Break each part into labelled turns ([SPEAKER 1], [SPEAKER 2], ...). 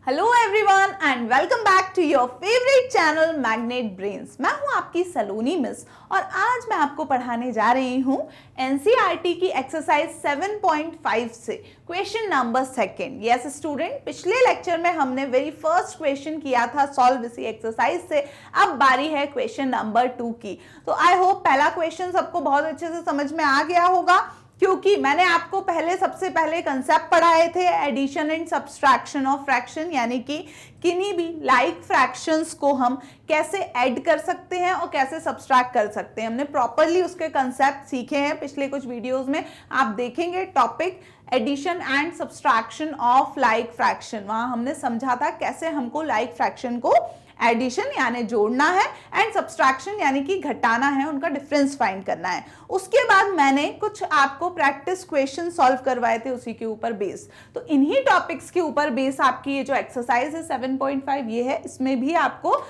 [SPEAKER 1] Hello everyone and welcome back to your favourite channel magnet brains. मैं हूं आपकी सलोनी miss और आज मैं आपको पढ़ाने जा रही हूं एनसीईआरटी की एक्सरसाइज 7.5 से क्वेश्चन नंबर 2। यस स्टूडेंट, पिछले लेक्चर में हमने वेरी फर्स्ट क्वेश्चन किया था सॉल्व इसी एक्सरसाइज से। अब बारी है क्वेश्चन नंबर 2 की। तो आई होप पहला क्वेश्चन सबको बहुत अच्छे से समझ में आ गया होगा, क्योंकि मैंने आपको सबसे पहले कंसेप्ट पढ़ाए थे addition and subtraction of fraction, यानी कि किन्हीं भी लाइक फ्रैक्शंस को हम कैसे ऐड कर सकते हैं और कैसे सब्सट्रैक्ट कर सकते हैं। हमने प्रॉपरली उसके कंसेप्ट सीखे हैं पिछले कुछ वीडियोस में। आप देखेंगे topic addition and subtraction of like fraction, वहां हमने समझा था कैसे हमको लाइक फ्रैक्शन को एडिशन यानी जोड़ना है एंड सब्सट्रैक्शन यानी कि घटाना है, उनका डिफरेंस फाइंड करना है। उसके बाद मैंने कुछ आपको प्रैक्टिस क्वेश्चन सॉल्व करवाए थे उसी के ऊपर बेस। तो इन्हीं टॉपिक्स के ऊपर बेस आपकी ये जो एक्सरसाइज है 7.5 ये है, इसमें भी आपको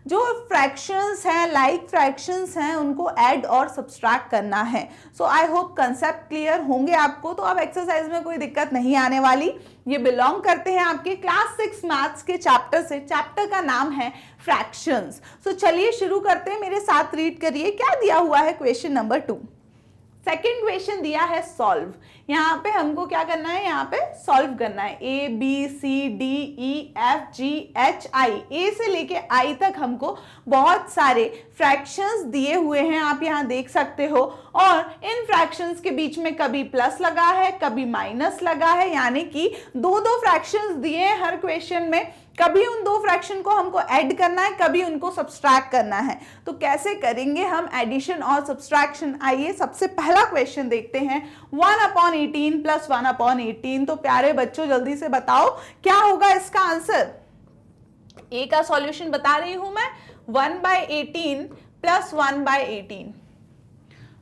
[SPEAKER 1] जो फ्रैक्शंस हैं, लाइक फ्रैक्शंस हैं, उनको ऐड और सब्सट्रैक्ट करना है। सो आई होप कंसेप्ट क्लियर होंगे आपको। तो अब एक्सरसाइज में कोई दिक्कत नहीं आने वाली। ये बिलोंग करते हैं आपके क्लास 6 मैथ्स के चैप्टर से। चैप्टर का नाम है फ्रैक्शंस। सो चलिए शुरू करते हैं, मेरे साथ रीड करिए क्या दिया हुआ है क्वेश्चन नंबर 2। सेकेंड क्वेश्चन दिया है सॉल्व। यहाँ पे हमको क्या करना है, यहाँ पे सॉल्व करना है। A B C D E F G H I, A से लेके आई तक हमको बहुत सारे फ्रैक्शंस दिए हुए हैं, आप यहाँ देख सकते हो। और इन फ्रैक्शंस के बीच में कभी प्लस लगा है, कभी माइनस लगा है, यानी कि दो फ्रैक्शंस दिए हैं हर क्वेश्चन में। कभी उन दो फ्रैक्शन को हमको ऐड करना है, कभी उनको सब्सट्रैक्ट करना है। तो कैसे करेंगे हम एडिशन और सब्सट्रैक्शन, आइए सबसे पहला क्वेश्चन देखते हैं। 1/18 प्लस 1/18। तो प्यारे बच्चों जल्दी से बताओ क्या होगा इसका आंसर। ए का सॉल्यूशन बता रही हूं मैं, 1/18 प्लस 1/18।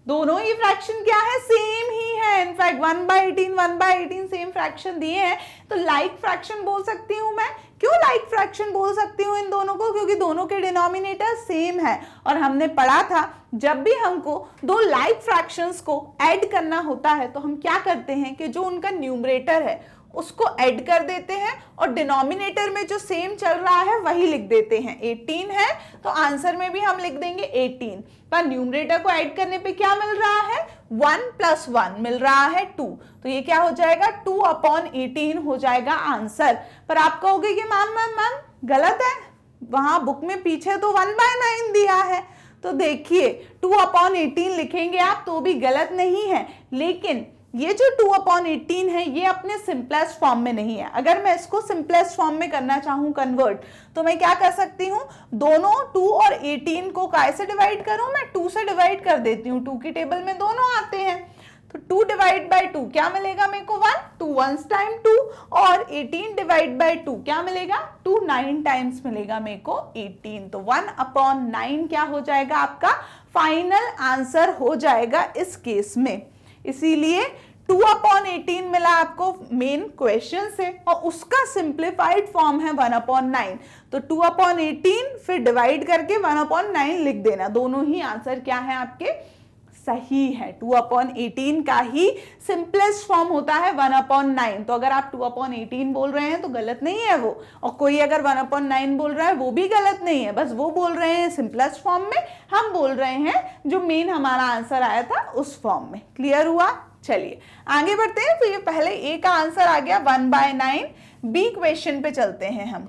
[SPEAKER 1] दोनों ही फ्रैक्शन क्या है, सेम ही है। इनफैक्ट 1/18 सेम फ्रैक्शन दिए हैं, तो लाइक फ्रैक्शन बोल सकती हूं मैं। क्यों लाइक फ्रैक्शन बोल सकती हूँ इन दोनों को, क्योंकि दोनों के डिनोमिनेटर सेम है। और हमने पढ़ा था जब भी हमको दो लाइक फ्रैक्शंस को ऐड करना होता है तो हम क्या करते हैं कि जो उनका न्यूमरेटर है उसको ऐड कर देते हैं और डिनोमिनेटर में जो सेम चल रहा है वही लिख देते हैं। 18 है तो आंसर में भी हम लिख देंगे 18, पर न्यूमरेटर को ऐड करने पे क्या मिल रहा है, 1 + 1 मिल रहा है 2। तो ये क्या हो जाएगा, 2/18 हो जाएगा आंसर। पर आप कहोगे कि मैम गलत है, वहां बुक में पीछे तो 1/9 दिया है। तो देखिए 2/18 लिखेंगे आप तो भी गलत नहीं है, लेकिन ये जो 2/18 है ये अपने सिंपलेस्ट फॉर्म में नहीं है। अगर मैं इसको सिंपलेस्ट फॉर्म में करना चाहूं कन्वर्ट, तो मैं क्या कर सकती हूं, दोनों 2 और 18 को कैसे डिवाइड करूं, मैं 2 से डिवाइड कर देती हूं। 2 की टेबल में दोनों आते हैं, तो 2 डिवाइड बाई 2 क्या मिलेगा मेरे को, 1, 2 1 टाइम 2। और 18 डिवाइड बाई 2 क्या मिलेगा, 2 9 टाइम्स मिलेगा मेरे को 18। तो 1/9 क्या हो जाएगा, आपका फाइनल आंसर हो जाएगा इस केस में। इसीलिए 2/18 मिला आपको मेन क्वेश्चन से, और उसका सिंप्लीफाइड फॉर्म है 1/9। तो 2/18 फिर डिवाइड करके 1/9 लिख देना। दोनों ही आंसर क्या है आपके, सही है। 2/18 का ही सिंपलेस्ट फॉर्म होता है 1/9। तो अगर आप 2/18 बोल रहे हैं तो गलत नहीं है वो, और कोई अगर 1/9 बोल रहा है वो भी गलत नहीं है। बस वो बोल रहे हैं सिंपलेस्ट फॉर्म में, हम बोल रहे हैं जो मेन हमारा आंसर आया था उस फॉर्म में। क्लियर हुआ। चलिए आगे बढ़ते हैं। तो ये पहले ए का आंसर आ गया 1/9। बी क्वेश्चन पे चलते हैं हम।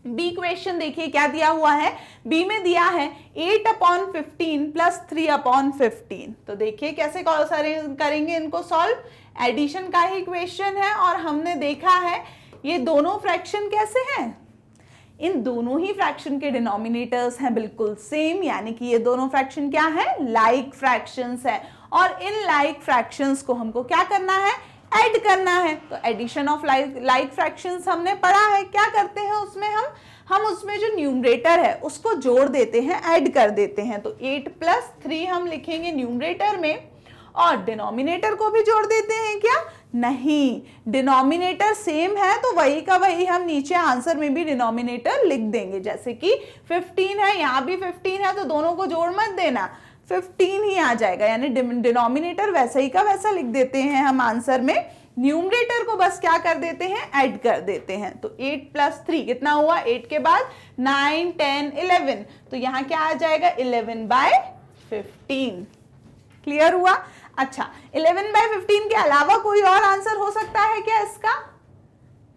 [SPEAKER 1] बी क्वेश्चन देखिए क्या दिया हुआ है। बी में दिया है 8/15 प्लस 3/15। तो देखिए कैसे करेंगे इनको सॉल्व। एडिशन का ही क्वेश्चन है और हमने देखा है ये दोनों फ्रैक्शन कैसे हैं, इन दोनों ही फ्रैक्शन के डिनोमिनेटर्स हैं बिल्कुल सेम, यानी कि ये दोनों फ्रैक्शन क्या है, लाइक फ्रैक्शंस है। और इन लाइक फ्रैक्शंस को हमको क्या करना है, ऐड करना है। तो एडिशन ऑफ लाइक फ्रैक्शंस हमने पढ़ा है। क्या करते हैं उसमें, हम उसमें जो न्यूमरेटर है उसको जोड़ देते हैं, ऐड कर देते हैं। तो 8 + 3 हम लिखेंगे न्यूमरेटर में, और डिनोमिनेटर को भी जोड़ देते हैं क्या, नहीं, डिनोमिनेटर सेम है तो वही का वही हम नीचे आंसर में भी डिनोमिनेटर लिख देंगे। जैसे कि 15 है, यहाँ भी 15 है, तो दोनों को जोड़ मत देना, 15 ही आ जाएगा, यानी डिनोमिनेटर वैसा ही का वैसा लिख देते हैं हम आंसर में। न्यूमरेटर को बस क्या कर देते हैं, ऐड कर देते हैं। तो 8 + 3 कितना हुआ, 8 के बाद 9, 10, 11, तो यहां क्या आ जाएगा 11/15। क्लियर हुआ। अच्छा, 11/15 के अलावा कोई और आंसर हो सकता है क्या इसका?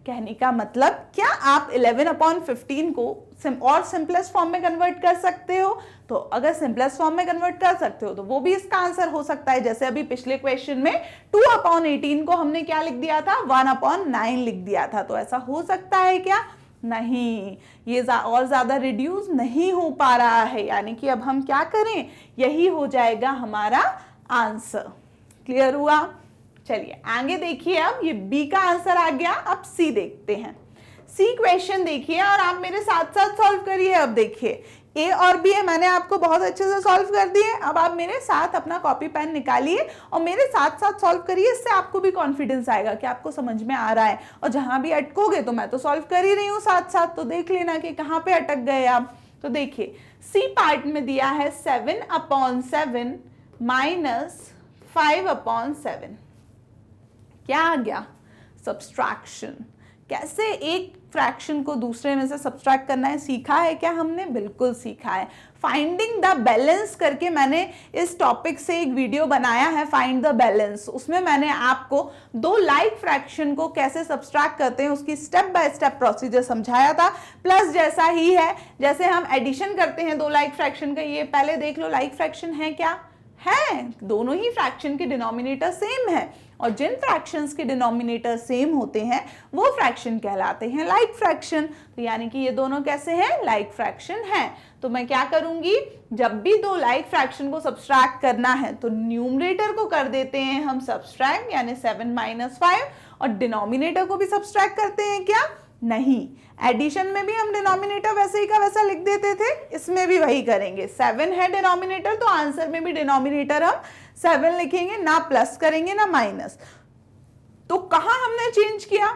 [SPEAKER 1] कहने का मतलब क्या आप 11/15 को और सिंपलेस्ट फॉर्म में कन्वर्ट कर सकते हो? तो अगर सिंपलेस्ट फॉर्म में कन्वर्ट कर सकते हो तो वो भी इसका आंसर हो सकता है। जैसे अभी पिछले क्वेश्चन में 2/18 को हमने क्या लिख दिया था, 1/9 लिख दिया था। तो ऐसा हो सकता है क्या? नहीं, ये और ज्यादा रिड्यूस नहीं हो पा रहा है, यानी कि अब हम क्या करें, यही हो जाएगा हमारा आंसर। क्लियर हुआ। चलिए आगे देखिए, अब ये बी का आंसर आ गया। अब सी देखते हैं। सी क्वेश्चन देखिए और आप मेरे साथ साथ सॉल्व करिए। अब देखिए ए और बी है, मैंने आपको बहुत अच्छे से सॉल्व कर दिए। अब आप मेरे साथ अपना कॉपी पेन निकालिए और मेरे साथ साथ सॉल्व करिए। इससे आपको भी कॉन्फिडेंस आएगा कि आपको समझ में आ रहा है। और जहां भी अटकोगे, तो मैं तो सॉल्व कर ही रही हूँ साथ साथ, तो देख लेना कि कहाँ पे अटक गए आप। तो देखिए सी पार्ट में दिया है 7/7 - 5/7। क्या आ गया, सब्सट्रैक्शन। कैसे एक फ्रैक्शन को दूसरे में से सब्सट्रैक्ट करना है सीखा है क्या हमने? बिल्कुल सीखा है। फाइंडिंग द बैलेंस करके मैंने इस टॉपिक से एक वीडियो बनाया है, फाइंड द बैलेंस। उसमें मैंने आपको दो लाइक फ्रैक्शन को कैसे सब्सट्रैक्ट करते हैं उसकी स्टेप बाय स्टेप प्रोसीजर समझाया था। प्लस जैसा ही है, जैसे हम एडिशन करते हैं दो लाइक फ्रैक्शन का, ये पहले देख लो लाइक फ्रैक्शन है क्या है, दोनों ही फ्रैक्शन के डिनोमिनेटर सेम है। और जिन फ्रैक्शंस के डिनोमिनेटर सेम होते हैं वो फ्रैक्शन कहलाते हैं लाइक फ्रैक्शन। तो यानी कि ये दोनों कैसे हैं, लाइक फ्रैक्शन हैं। तो मैं क्या करूंगी, जब भी दो लाइक फ्रैक्शन को सब्सट्रैक्ट करना है तो न्यूमरेटर को कर देते हैं हम सब्सट्रैक्ट, यानी 7 - 5, और डिनोमिनेटर को भी सब्सट्रैक्ट करते हैं क्या? नहीं। एडिशन में भी हम डिनोमिनेटर वैसे ही का वैसा लिख देते थे, इसमें भी वही करेंगे। 7 है डिनोमिनेटर, तो आंसर में भी डिनोमिनेटर हम 7 लिखेंगे, ना प्लस करेंगे ना माइनस। तो कहां हमने चेंज किया?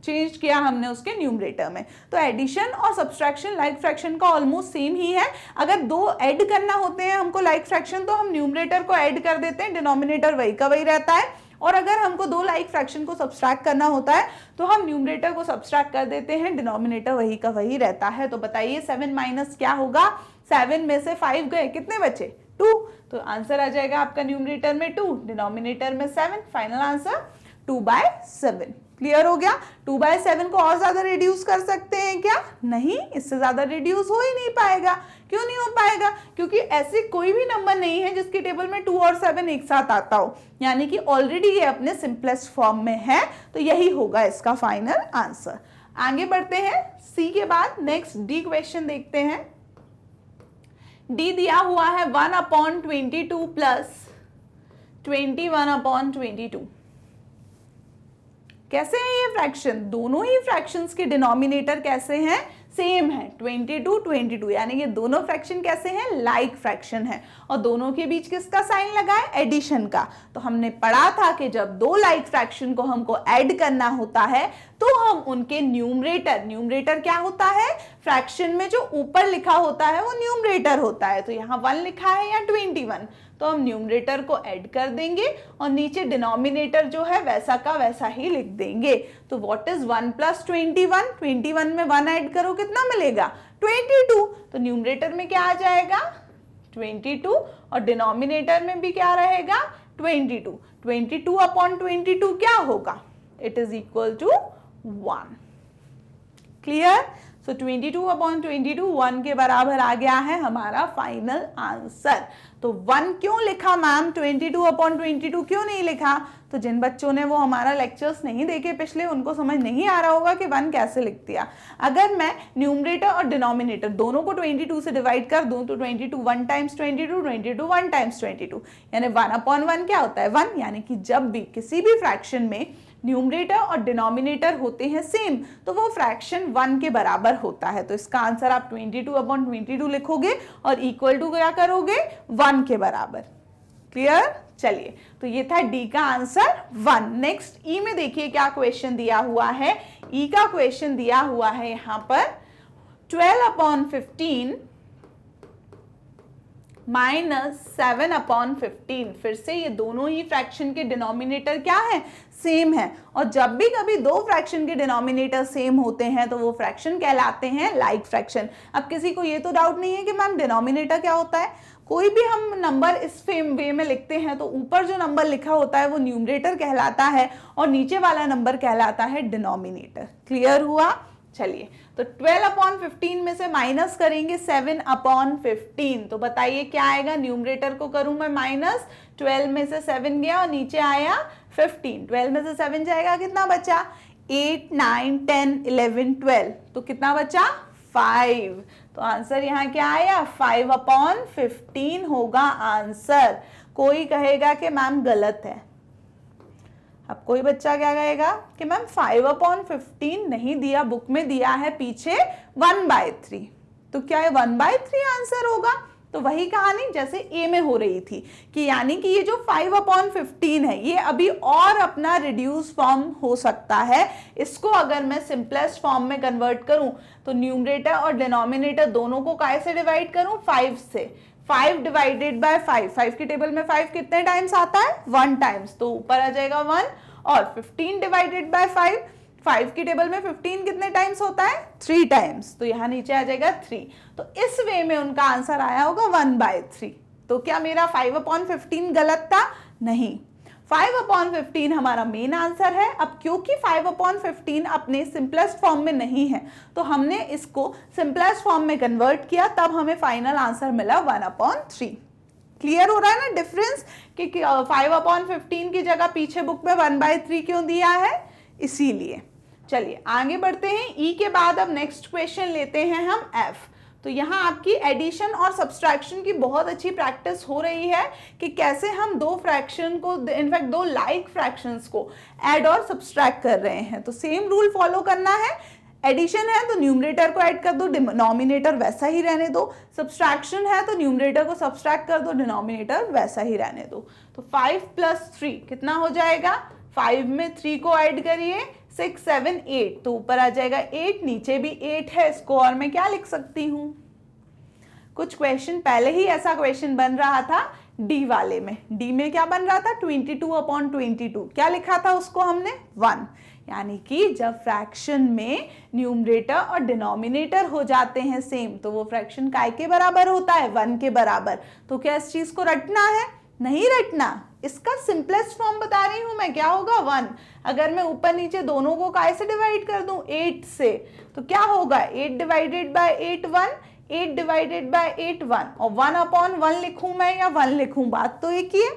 [SPEAKER 1] चेंज किया हमने उसके न्यूमरेटर में। तो एडिशन और सब्सट्रैक्शन लाइक फ्रैक्शन का ऑलमोस्ट सेम ही है। अगर दो ऐड करना होते हैं हमको लाइक फ्रैक्शन, तो हम न्यूमरेटर को ऐड कर देते हैं, डिनोमिनेटर वही का वही रहता है। और अगर हमको दो लाइक फ्रैक्शन को सब्सट्रैक्ट करना होता है तो हम न्यूमरेटर को सब्सट्रैक्ट कर देते हैं, डिनोमिनेटर वही का वही रहता है। तो बताइए 7 माइनस क्या होगा, 7 में से 5 गए, कितने बचे? 2। तो आंसर आ जाएगा आपका न्यूमरेटर में 2, डिनोमिनेटर में 7। Final answer 2/7। क्लियर हो गया। 2/7 को और ज्यादा रिड्यूस कर सकते हैं क्या? नहीं, इससे ज्यादा रिड्यूस हो ही नहीं पाएगा। क्यों नहीं हो पाएगा? क्योंकि ऐसी कोई भी नंबर नहीं है जिसकी टेबल में 2 और 7 एक साथ आता हो, यानी कि ऑलरेडी ये अपने सिंपलेस्ट फॉर्म में है। तो यही होगा इसका फाइनल आंसर। आगे बढ़ते हैं, सी के बाद नेक्स्ट डी क्वेश्चन देखते हैं। डी दिया हुआ है 1/22 प्लस 21/22। कैसे है ये फ्रैक्शन? दोनों ही फ्रैक्शंस के डिनोमिनेटर कैसे हैं? सेम है, 22, यानी कि दोनों फ्रैक्शन कैसे हैं? लाइक फ्रैक्शन है। और दोनों के बीच किसका साइन लगा है? एडिशन का। तो हमने पढ़ा था कि जब दो लाइक फ्रैक्शन को हमको ऐड करना होता है तो हम उनके न्यूमरेटर क्या होता है? फ्रैक्शन में जो ऊपर लिखा होता है वो न्यूमरेटर होता है। तो यहाँ 1 लिखा है या 21, तो हम न्यूमरेटर को ऐड कर देंगे और नीचे डिनोमिनेटर जो है वैसा का वैसा ही लिख देंगे। तो व्हाट इज 1 + 21? 21 में 1 ऐड करो, कितना मिलेगा? 22। तो न्यूमरेटर में क्या आ जाएगा? 22, और डिनोमिनेटर में भी क्या रहेगा? 22। 22/22 क्या होगा? It is equal to 1। Clear? So 22/22 1 के बराबर आ गया है हमारा फाइनल आंसर। तो 1 क्यों लिखा मैम, 22/22 क्यों नहीं लिखा? तो जिन बच्चों ने वो हमारा लेक्चर्स नहीं देखे पिछले, उनको समझ नहीं आ रहा होगा कि 1 कैसे लिख दिया। अगर मैं न्यूमरेटर और डिनोमिनेटर दोनों को 22 से डिवाइड कर दूं तो 22 1 × 22, 22 1 × 22, यानी 1/1 क्या होता है? 1। यानी कि जब भी किसी भी फ्रैक्शन में न्यूमरेटर और डिनोमिनेटर होते हैं सेम, तो वो फ्रैक्शन 1 के बराबर होता है। तो इसका आंसर आप 22/22 लिखोगे और इक्वल टू क्या करोगे? 1 के बराबर। क्लियर? चलिए, तो ये था डी का आंसर 1। नेक्स्ट ई में देखिए क्या क्वेश्चन दिया हुआ है। ई का क्वेश्चन दिया हुआ है यहाँ पर 12/15 -7/15। फिर से ये दोनों ही फ्रैक्शन के डिनोमिनेटर क्या है, सेम है। और जब भी कभी दो फ्रैक्शन के डिनोमिनेटर सेम होते हैं तो वो फ्रैक्शन कहलाते हैं लाइक फ्रैक्शन। अब किसी को ये तो डाउट नहीं है कि मैम डिनोमिनेटर क्या होता है। कोई भी हम नंबर इस वे में लिखते हैं तो ऊपर जो नंबर लिखा होता है वो न्यूमरेटर कहलाता है और नीचे वाला नंबर कहलाता है डिनोमिनेटर। क्लियर हुआ? चलिए, तो 12/15 में से माइनस करेंगे 7/15, तो बताइए क्या आएगा। न्यूमरेटर को करूं मैं माइनस, 12 में से 7 गया और नीचे आया 15। 12 में से 7 जाएगा, कितना बचा, 8, 9, 10, 11, 12, तो कितना बचा, 5। तो आंसर यहाँ क्या आया, 5/15 होगा आंसर। कोई कहेगा कि मैम गलत है। अब कोई बच्चा क्या कहेगा कि मैम 5/15 नहीं दिया, बुक में दिया है पीछे 1/3, तो क्या है 1/3 आंसर होगा। तो वही कहानी जैसे ए में हो रही थी कि यानी कि ये जो 5/15 है ये अभी और अपना रिड्यूस फॉर्म हो सकता है। इसको अगर मैं सिंपलेस्ट फॉर्म में कन्वर्ट करूं तो न्यूमरेटर और डिनोमिनेटर दोनों को काय से डिवाइड करूं, 5 से। 5 डिवाइडेड बाय 5, 5 की टेबल में 5 कितने टाइम्स आता है, 1 टाइम्स, तो ऊपर आ जाएगा 1। और 15 डिवाइडेड बाय 5, 5 की टेबल में 15 कितने टाइम्स होता है, 3 टाइम्स, तो यहाँ नीचे आ जाएगा 3। तो इस वे में उनका आंसर आया होगा 1/3। तो क्या मेरा 5/15 गलत था? नहीं, 5/15 हमारा मेन आंसर है। अब क्योंकि 5/15 अपने सिंपलेस्ट फॉर्म में नहीं है तो हमने इसको सिंपलेस्ट फॉर्म में कन्वर्ट किया, तब हमें फाइनल आंसर मिला 1/3। क्लियर हो रहा है ना डिफरेंस कि 5/15 की जगह पीछे बुक में 1/3 क्यों दिया है, इसीलिए। चलिए आगे बढ़ते हैं। ई के बाद अब नेक्स्ट क्वेश्चन लेते हैं हम एफ। तो यहाँ आपकी एडिशन और सब्सट्रैक्शन की बहुत अच्छी प्रैक्टिस हो रही है कि कैसे हम दो फ्रैक्शन को, इनफैक्ट दो लाइक फ्रैक्शंस को ऐड और सब्सट्रैक्ट कर रहे हैं। तो सेम रूल फॉलो करना है। एडिशन है तो न्यूमरेटर को ऐड कर दो, डिनोमिनेटर वैसा ही रहने दो। सब्सट्रैक्शन है तो न्यूमरेटर को सब्सट्रैक्ट कर दो, डिनोमिनेटर वैसा ही रहने दो। तो 5 + 3 कितना हो जाएगा, 5 में 3 को ऐड करिए, 6, 7, 8, तो ऊपर आ जाएगा 8, नीचे भी 8 है। इसको और मैं क्या लिख सकती हूँ, कुछ क्वेश्चन पहले ही ऐसा क्वेश्चन बन रहा था डी वाले में। डी में क्या बन रहा था, 22/22, क्या लिखा था उसको हमने, 1। यानी कि जब फ्रैक्शन में न्यूमरेटर और डिनोमिनेटर हो जाते हैं सेम तो वो फ्रैक्शन काय के बराबर होता है, 1 के बराबर। तो क्या इस चीज को रटना है, नहीं रटना। इसका सिंपलेस्ट फॉर्म बता रही हूं मैं, क्या होगा 1। अगर मैं ऊपर नीचे दोनों को काय से डिवाइड कर दूं, 8 से, तो क्या होगा 8 डिवाइडेड बाय 8 1, 8 डिवाइडेड बाय 8 1, और 1/1 लिखूं मैं या 1 लिखूं, बात तो एक ही है।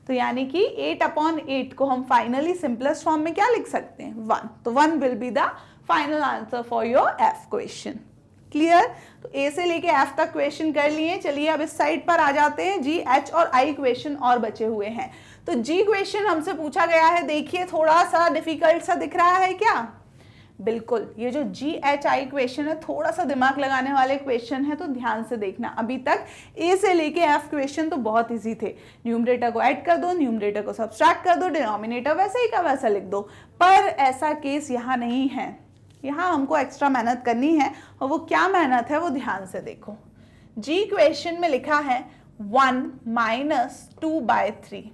[SPEAKER 1] तो यानी कि 8/8 को हम फाइनली सिंपलेस्ट फॉर्म में क्या लिख सकते हैं, 1। तो 1 will be the final answer for your F question. Clear? तो ए से लेके एफ तक क्वेश्चन कर लिए। चलिए अब इस साइड पर आ जाते हैं। जी, एच और आई क्वेश्चन और बचे हुए हैं। तो जी क्वेश्चन हमसे पूछा गया है, देखिए थोड़ा सा डिफिकल्ट सा दिख रहा है क्या, बिल्कुल। ये जो जी एच आई क्वेश्चन है थोड़ा सा दिमाग लगाने वाले क्वेश्चन है, तो ध्यान से देखना। अभी तक ए से लेके एफ क्वेश्चन तो बहुत इजी थे। न्यूमरेटर को ऐड कर दो, न्यूमरेटर को सब्सट्रैक्ट कर दो, डिनोमिनेटर वैसे ही का वैसा लिख दो। पर ऐसा केस यहाँ नहीं है, यहाँ हमको एक्स्ट्रा मेहनत करनी है। और वो क्या मेहनत है वो ध्यान से देखो। जी क्वेश्चन में लिखा है 1 - 2/3।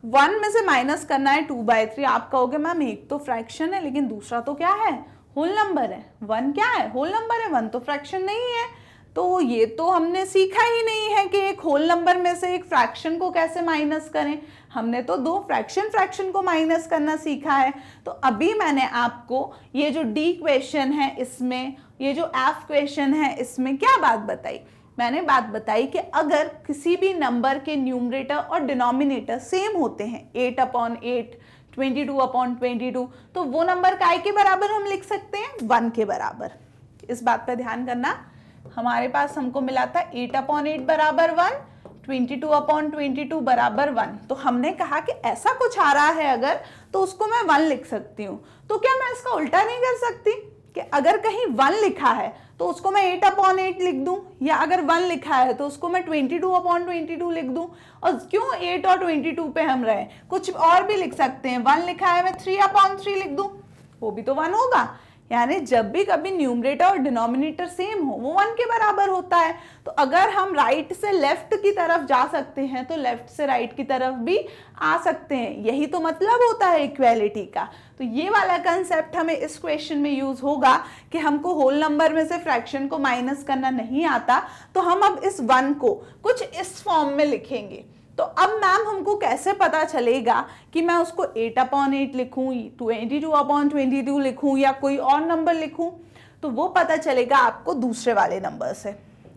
[SPEAKER 1] 1 में से माइनस करना है 2/3। आप कहोगे मैम एक तो फ्रैक्शन है लेकिन दूसरा तो क्या है, होल नंबर है। 1 क्या है, होल नंबर है, 1 तो फ्रैक्शन नहीं है। तो ये तो हमने सीखा ही नहीं है कि एक होल नंबर में से एक फ्रैक्शन को कैसे माइनस करें। हमने तो दो फ्रैक्शन को माइनस करना सीखा है। तो अभी मैंने आपको ये जो डी क्वेश्चन है इसमें, ये जो एफ क्वेश्चन है इसमें क्या बात बताई, मैंने बात बताई कि अगर किसी भी नंबर के न्यूमरेटर और डिनोमिनेटर सेम होते हैं, 8/8, 22/22, तो वो नंबर काय के बराबर हम लिख सकते हैं, 1 के बराबर। इस बात पर ध्यान करना। हमारे पास हमको मिला था 8/8 बराबर 1, 22/22 बराबर 1। तो हमने कहा कि ऐसा कुछ आ रहा है अगर, तो उसको मैं 1 लिख सकती हूँ। तो क्या मैं इसका उल्टा नहीं कर सकती कि अगर कहीं 1 लिखा है तो उसको मैं 8/8 लिख दूं, या अगर 1 लिखा है तो उसको मैं 22/22 लिख दूं। और क्यों 8 और 22 पे हम रहे, कुछ और भी लिख सकते हैं। 1 लिखा है मैं 3/3 लिख दूं, वो भी तो 1 होगा। यानी जब भी कभी न्यूमरेटर और डिनोमिनेटर सेम हो वो 1 के बराबर होता है। तो अगर हम राइट से लेफ्ट की तरफ जा सकते हैं तो लेफ्ट से राइट की तरफ भी आ सकते हैं, यही तो मतलब होता है इक्वालिटी का। तो ये वाला कंसेप्ट हमें इस क्वेश्चन में यूज होगा कि हमको होल नंबर में से फ्रैक्शन को माइनस करना नहीं आता, तो हम अब इस 1 को कुछ इस फॉर्म में लिखेंगे। तो अब मैम हमको कैसे पता चलेगा कि मैं उसको 8/8 लिखूं, 22/22 लिखूं या कोई और नंबर लिखूं? तो वो पता चलेगा आपको दूसरे वाले नंबर से,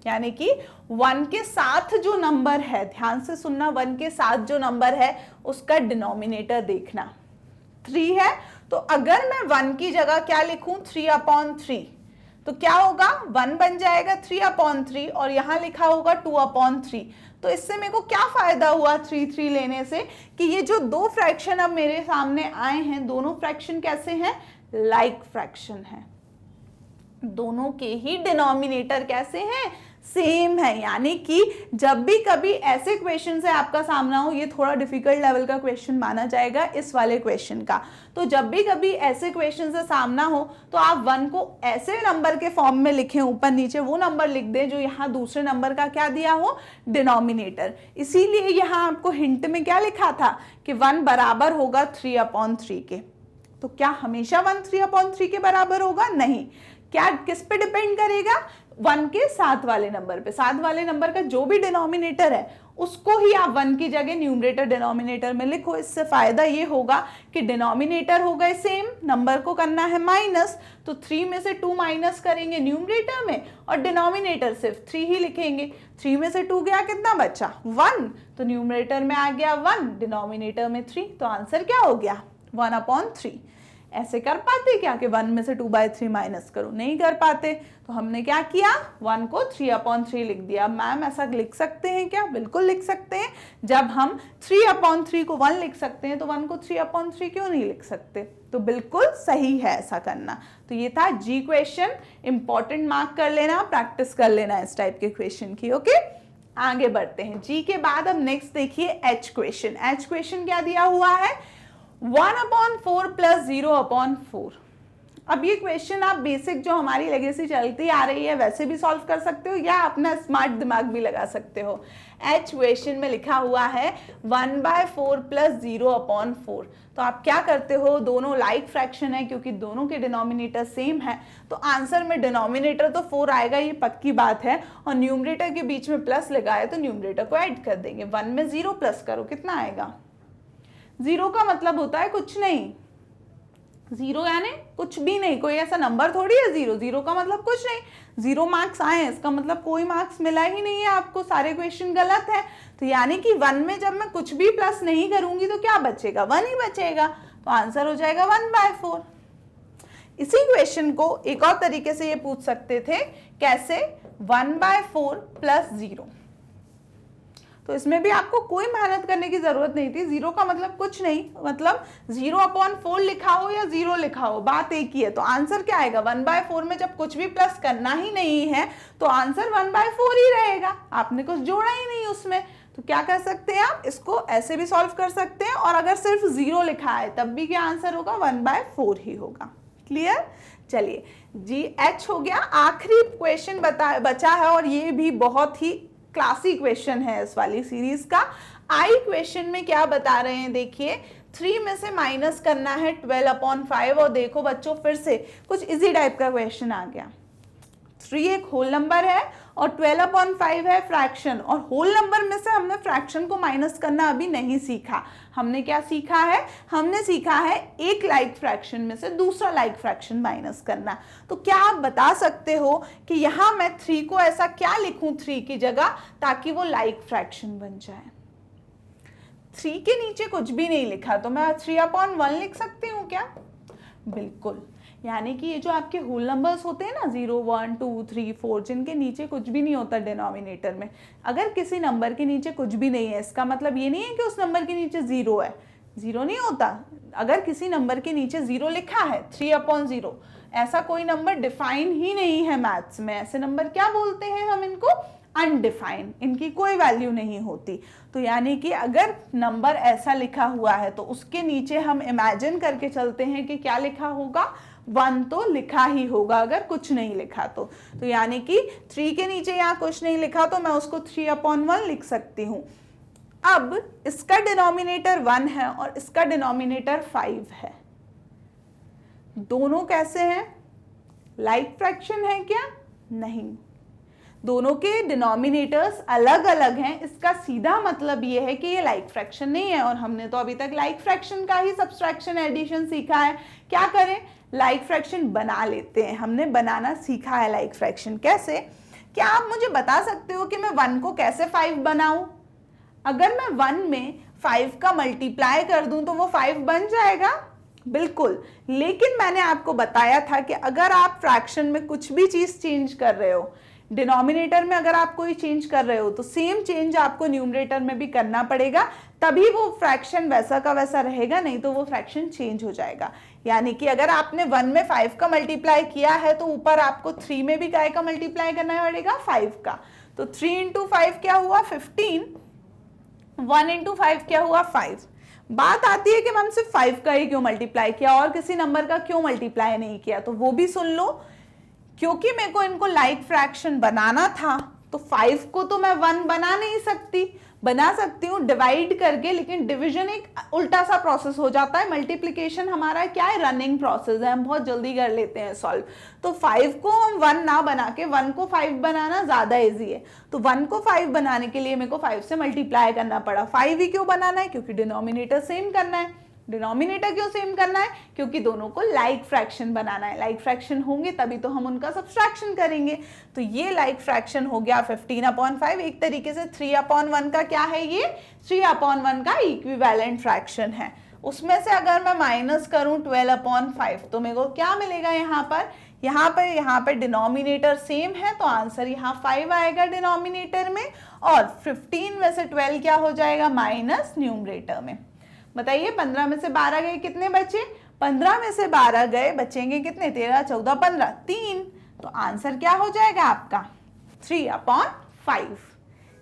[SPEAKER 1] यानी कि 1 के साथ जो नंबर है, ध्यान से सुनना, 1 के साथ जो नंबर है उसका डिनोमिनेटर देखना 3 है। तो अगर मैं 1 की जगह क्या लिखूं 3/3, तो क्या होगा 1 बन जाएगा 3/3 और यहां लिखा होगा 2/3। तो इससे मेरे को क्या फायदा हुआ 3 लेने से कि ये जो दो फ्रैक्शन अब मेरे सामने आए हैं, दोनों फ्रैक्शन कैसे हैं, लाइक फ्रैक्शन है। दोनों के ही डिनोमिनेटर कैसे हैं, सेम है। यानी कि जब भी कभी ऐसे क्वेश्चन से आपका सामना हो, ये थोड़ा डिफिकल्ट लेवल का क्वेश्चन माना जाएगा इस वाले क्वेश्चन का, तो जब भी कभी ऐसे क्वेश्चन से सामना हो तो आप 1 को ऐसे नंबर के फॉर्म में लिखें, ऊपर नीचे वो नंबर लिख दें जो यहाँ दूसरे नंबर का क्या दिया हो, डिनोमिनेटर। इसीलिए यहाँ आपको हिंट में क्या लिखा था कि 1 बराबर होगा 3/3 के। तो क्या हमेशा 1 3/3 के बराबर होगा? नहीं। क्या किस पे डिपेंड करेगा? 1 के साथ वाले नंबर पे। साथ वाले नंबर का जो भी डिनोमिनेटर है उसको ही आप 1 की जगह न्यूमरेटर डिनोमिनेटर में लिखो। इससे फायदा ये होगा कि डिनोमिनेटर हो गए सेम, नंबर को करना है माइनस, तो 3 में से 2 माइनस करेंगे न्यूमरेटर में और डिनोमिनेटर सिर्फ 3 ही लिखेंगे। 3 में से 2 गया, कितना बचा 1, तो न्यूमरेटर में आ गया 1, डिनोमिनेटर में 3, तो आंसर क्या हो गया 1/3। ऐसे कर पाते क्या कि 1 में से 2/3 माइनस करो? नहीं कर पाते। तो हमने क्या किया, 1 को 3/3 लिख दिया। मैम ऐसा लिख सकते हैं क्या? बिल्कुल लिख सकते हैं। जब हम 3/3 को 1 लिख सकते हैं तो 1 को 3/3 क्यों नहीं लिख सकते? तो बिल्कुल सही है ऐसा करना। तो ये था जी क्वेश्चन, इंपॉर्टेंट मार्क कर लेना, प्रैक्टिस कर लेना इस टाइप के क्वेश्चन की। ओके, आगे बढ़ते हैं। जी के बाद अब नेक्स्ट देखिए एच क्वेश्चन। एच क्वेश्चन क्या दिया हुआ है, 1/4 प्लस 0/4। अब ये क्वेश्चन आप बेसिक जो हमारी लेगेसी चलती आ रही है वैसे भी सॉल्व कर सकते हो या अपना स्मार्ट दिमाग भी लगा सकते हो। एच क्वेश्चन में लिखा हुआ है 1/4 प्लस 0/4। तो आप क्या करते हो, दोनों लाइक फ्रैक्शन है क्योंकि दोनों के डिनोमिनेटर सेम है, तो आंसर में डिनोमिनेटर तो 4 आएगा, ये पक्की बात है, और न्यूमरेटर के बीच में प्लस लगाए तो न्यूमरेटर को ऐड कर देंगे। 1 में 0 प्लस करो, कितना आएगा? 0 का मतलब होता है कुछ नहीं, 0 यानी कुछ भी नहीं, कोई ऐसा नंबर थोड़ी है 0। 0 का मतलब कुछ नहीं, 0 मार्क्स आए हैं, इसका मतलब कोई मार्क्स मिला ही नहीं है आपको, सारे क्वेश्चन गलत है। तो यानी कि 1 में जब मैं कुछ भी प्लस नहीं करूंगी तो क्या बचेगा, 1 ही बचेगा, तो आंसर हो जाएगा 1/4। इसी क्वेश्चन को एक और तरीके से ये पूछ सकते थे, कैसे, 1/4 प्लस 0। तो इसमें भी आपको कोई मेहनत करने की जरूरत नहीं थी। 0 का मतलब कुछ नहीं, मतलब 0/4 लिखा हो या 0 लिखा हो, बात एक ही है। तो आंसर क्या आएगा, 1/4 में जब कुछ भी प्लस करना ही नहीं है तो आंसर 1/4 ही रहेगा, आपने कुछ जोड़ा ही नहीं उसमें। तो क्या कर सकते हैं आप, इसको ऐसे भी सॉल्व कर सकते हैं, और अगर सिर्फ 0 लिखा है तब भी क्या आंसर होगा, 1/4 ही होगा। क्लियर? चलिए जी, एच हो गया। आखिरी क्वेश्चन बचा है और ये भी बहुत ही क्लासिक क्वेश्चन है इस वाली सीरीज का। आई क्वेश्चन में क्या बता रहे हैं, देखिए 3 में से माइनस करना है 12/5, और देखो बच्चों फिर से कुछ इजी टाइप का क्वेश्चन आ गया। 3 एक होल नंबर है और 12/5 है फ्रैक्शन, और होल नंबर में से हमने फ्रैक्शन को माइनस करना अभी नहीं सीखा। हमने क्या सीखा है, हमने सीखा है एक लाइक फ्रैक्शन में से दूसरा लाइक फ्रैक्शन माइनस करना। तो क्या आप बता सकते हो कि यहां मैं 3 को ऐसा क्या लिखूं 3 की जगह ताकि वो लाइक फ्रैक्शन बन जाए? 3 के नीचे कुछ भी नहीं लिखा तो मैं 3/1 लिख सकती हूँ क्या? बिल्कुल। यानी कि ये जो आपके होल नंबर्स होते हैं ना 0 1 2 3 4, जिनके नीचे कुछ भी नहीं होता डिनोमिनेटर में, अगर किसी नंबर के नीचे कुछ भी नहीं है इसका मतलब ये नहीं है कि उस नंबर के नीचे 0 है। 0 नहीं होता। अगर किसी नंबर के नीचे 0 लिखा है 3/0, ऐसा कोई नंबर डिफाइन ही नहीं है मैथ्स में। ऐसे नंबर क्या बोलते हैं हम इनको, अनडिफाइंड, इनकी कोई वैल्यू नहीं होती। तो यानी कि अगर नंबर ऐसा लिखा हुआ है तो उसके नीचे हम इमेजिन करके चलते हैं कि क्या लिखा होगा, 1 तो लिखा ही होगा अगर कुछ नहीं लिखा तो यानी कि 3 के नीचे यहाँ कुछ नहीं लिखा तो मैं उसको 3/1 लिख सकती हूँ। अब इसका डिनोमिनेटर 1 है और इसका डिनोमिनेटर 5 है। दोनों कैसे हैं? लाइक फ्रैक्शन है क्या? नहीं, दोनों के डिनोमिनेटर्स अलग अलग हैं। इसका सीधा मतलब ये है कि ये लाइक फ्रैक्शन नहीं है। और हमने तो अभी तक लाइक फ्रैक्शन का ही सब्सट्रैक्शन एडिशन सीखा है। क्या करें? लाइक फ्रैक्शन बना लेते हैं। हमने बनाना सीखा है लाइक फ्रैक्शन। कैसे? क्या आप मुझे बता सकते हो कि मैं 1 को कैसे 5 बनाऊं? अगर मैं 1 में 5 का मल्टीप्लाई कर दूं तो वो 5 बन जाएगा? बिल्कुल। लेकिन मैंने आपको बताया था कि अगर आप फ्रैक्शन में कुछ भी चीज चेंज कर रहे हो, डिनोमिनेटर में अगर आप कोई चेंज कर रहे हो तो सेम चेंज आपको न्यूमरेटर में भी करना पड़ेगा, तभी वो फ्रैक्शन वैसा का वैसा रहेगा, नहीं तो वो फ्रैक्शन चेंज हो जाएगा। यानी कि अगर आपने 1 में 5 का मल्टीप्लाई किया है तो ऊपर आपको 3 में भी काय का मल्टीप्लाई करना पड़ेगा? 5 का। तो 3 इंटू 5 क्या हुआ? 15। 1 इंटू 5 क्या हुआ? 5। बात आती है कि मैम सिर्फ 5 का ही क्यों मल्टीप्लाई किया और किसी नंबर का क्यों मल्टीप्लाई नहीं किया? तो वो भी सुन लो। क्योंकि मेरे को इनको लाइक फ्रैक्शन बनाना था तो 5 को तो मैं 1 बना नहीं सकती। बना सकती हूँ डिवाइड करके, लेकिन डिवीजन एक उल्टा सा प्रोसेस हो जाता है। मल्टीप्लिकेशन हमारा क्या है? रनिंग प्रोसेस है, हम बहुत जल्दी कर लेते हैं सॉल्व। तो 5 को हम 1 ना बना के 1 को 5 बनाना ज्यादा इजी है। तो 1 को 5 बनाने के लिए मेरे को 5 से मल्टीप्लाई करना पड़ा। 5 ही क्यों बनाना है? क्योंकि डिनोमिनेटर सेम करना है। डिनोमिनेटर क्यों सेम करना है? क्योंकि दोनों को लाइक फ्रैक्शन बनाना है। लाइक फ्रैक्शन होंगे तभी तो हम उनका सब्सट्रैक्शन करेंगे। तो ये लाइक फ्रैक्शन हो गया 15/5। एक तरीके से 3/1 का क्या है? ये 3/1 का इक्विवेलेंट फ्रैक्शन है। उसमें से अगर मैं माइनस करूं 12/5 तो मेरे को क्या मिलेगा? यहाँ पर डिनोमिनेटर सेम है तो आंसर यहाँ 5 आएगा डिनोमिनेटर में, और 15 में से 12 क्या हो जाएगा? माइनस न्यूमरेटर में। बताइए 15 में से 12 गए, कितने बचे? 15 में से 12 गए, बचेंगे कितने? 13, 14, 15, 3। तो आंसर क्या हो जाएगा आपका? 3/5।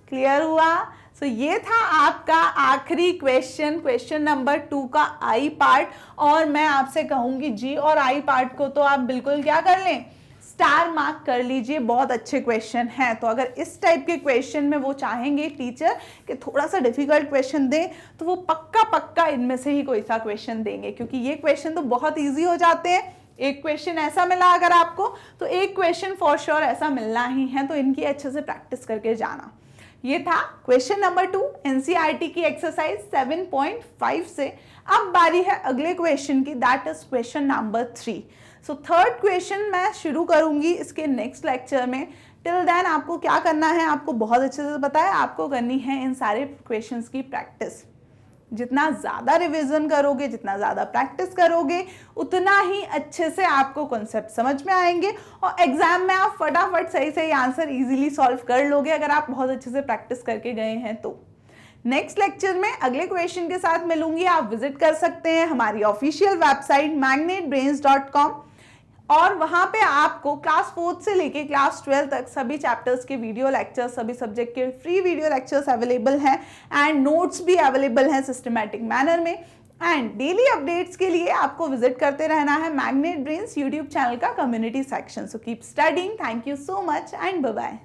[SPEAKER 1] क्लियर हुआ? सो ये था आपका आखिरी क्वेश्चन नंबर 2 का आई पार्ट। और मैं आपसे कहूंगी जी और आई पार्ट को तो आप बिल्कुल क्या कर लें? स्टार मार्क कर लीजिए। बहुत अच्छे क्वेश्चन हैं। तो अगर इस टाइप के क्वेश्चन में वो चाहेंगे टीचर कि थोड़ा सा डिफिकल्ट क्वेश्चन दें तो वो पक्का इनमें से ही कोई सा क्वेश्चन देंगे, क्योंकि ये क्वेश्चन तो बहुत इजी हो जाते हैं। एक क्वेश्चन ऐसा मिला अगर आपको तो एक क्वेश्चन फॉर श्योर ऐसा मिलना ही है। तो इनकी अच्छे से प्रैक्टिस करके जाना। ये था क्वेश्चन नंबर 2 एनसीईआरटी की एक्सरसाइज 7.5 से। अब बारी है अगले क्वेश्चन की, that is question number 3। So third question मैं शुरू करूंगी इसके नेक्स्ट लेक्चर में। टिल देन आपको क्या करना है? आपको बहुत अच्छे से पता है, आपको करनी है इन सारे क्वेश्चंस की प्रैक्टिस। जितना ज़्यादा रिवीजन करोगे, जितना ज़्यादा प्रैक्टिस करोगे, उतना ही अच्छे से आपको कॉन्सेप्ट समझ में आएंगे और एग्जाम में आप फटाफट सही आंसर इजीली सॉल्व कर लोगे अगर आप बहुत अच्छे से प्रैक्टिस करके गए हैं तो। नेक्स्ट लेक्चर में अगले क्वेश्चन के साथ मिलूंगी। आप विजिट कर सकते हैं हमारी ऑफिशियल वेबसाइट magnetbrains.com और वहां पे आपको क्लास 4 से लेके क्लास 12 तक सभी चैप्टर्स के वीडियो लेक्चर्स, सभी सब्जेक्ट के फ्री वीडियो लेक्चर्स अवेलेबल हैं एंड नोट्स भी अवेलेबल हैं सिस्टमैटिक मैनर में। एंड डेली अपडेट्स के लिए आपको विजिट करते रहना है मैग्नेट ब्रेन्स यूट्यूब चैनल का community section. So keep studying. Thank you so much and bye bye.